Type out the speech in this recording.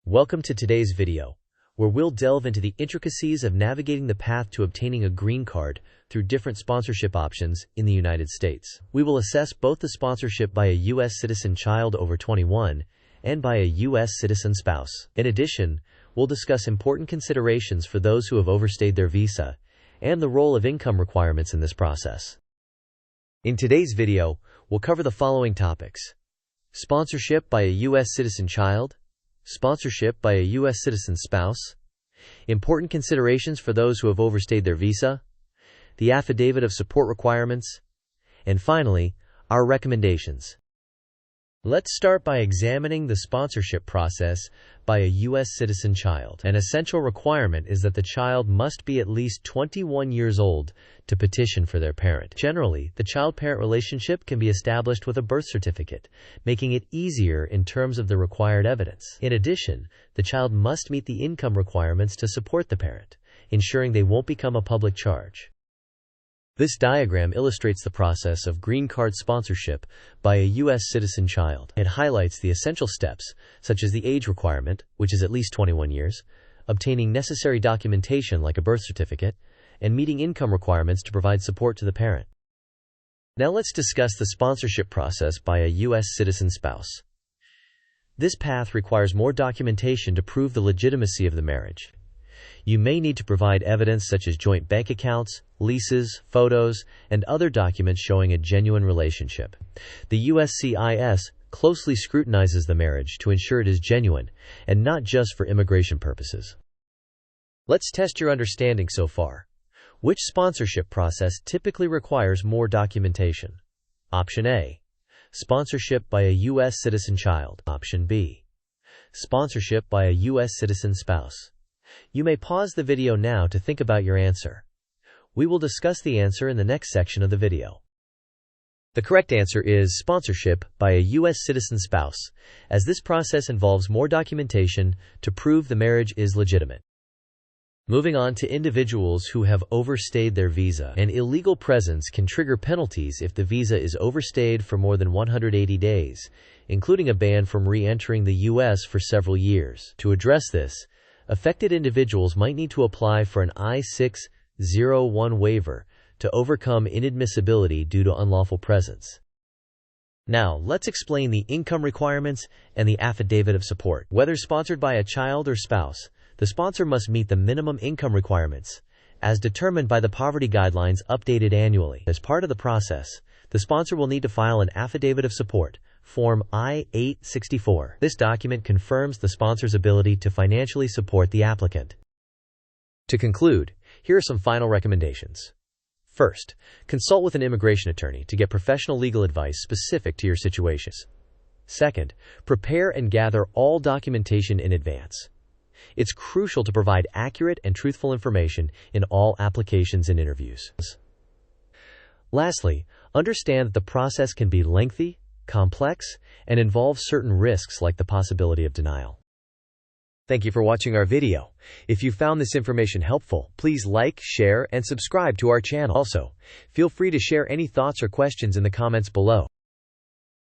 Welcome to today's video, where we'll delve into the intricacies of navigating the path to obtaining a green card through different sponsorship options in the United States. We will assess both the sponsorship by a U.S. citizen child over 21 and by a U.S. citizen spouse. In addition, we'll discuss important considerations for those who have overstayed their visa and the role of income requirements in this process. In today's video, we'll cover the following topics: sponsorship by a U.S. citizen child, sponsorship by a U.S. citizen spouse, important considerations for those who have overstayed their visa, the Affidavit of Support requirements, and finally, our recommendations. Let's start by examining the sponsorship process by a U.S. citizen child. An essential requirement is that the child must be at least 21 years old to petition for their parent. Generally, the child-parent relationship can be established with a birth certificate, making it easier in terms of the required evidence. In addition, the child must meet the income requirements to support the parent, ensuring they won't become a public charge. This diagram illustrates the process of green card sponsorship by a U.S. citizen child. It highlights the essential steps, such as the age requirement, which is at least 21 years, obtaining necessary documentation like a birth certificate, and meeting income requirements to provide support to the parent. Now let's discuss the sponsorship process by a U.S. citizen spouse. This path requires more documentation to prove the legitimacy of the marriage. You may need to provide evidence such as joint bank accounts, leases, photos, and other documents showing a genuine relationship. The USCIS closely scrutinizes the marriage to ensure it is genuine and not just for immigration purposes. Let's test your understanding so far. Which sponsorship process typically requires more documentation? Option A: sponsorship by a U.S. citizen child. Option B: sponsorship by a U.S. citizen spouse. You may pause the video now to think about your answer. We will discuss the answer in the next section of the video. The correct answer is sponsorship by a U.S. citizen spouse, as this process involves more documentation to prove the marriage is legitimate. Moving on to individuals who have overstayed their visa. An illegal presence can trigger penalties if the visa is overstayed for more than 180 days, including a ban from re-entering the U.S. for several years. To address this, affected individuals might need to apply for an I-601 waiver to overcome inadmissibility due to unlawful presence. Now, let's explain the income requirements and the Affidavit of Support. Whether sponsored by a child or spouse, the sponsor must meet the minimum income requirements, as determined by the poverty guidelines updated annually. As part of the process, the sponsor will need to file an Affidavit of Support, Form I-864. This document confirms the sponsor's ability to financially support the applicant. To conclude, here are some final recommendations. First, consult with an immigration attorney to get professional legal advice specific to your situations. Second, prepare and gather all documentation in advance. It's crucial to provide accurate and truthful information in all applications and interviews. Lastly, understand that the process can be lengthy, complex, and involve certain risks like the possibility of denial. Thank you for watching our video. If you found this information helpful, please like, share, and subscribe to our channel. Also, feel free to share any thoughts or questions in the comments below.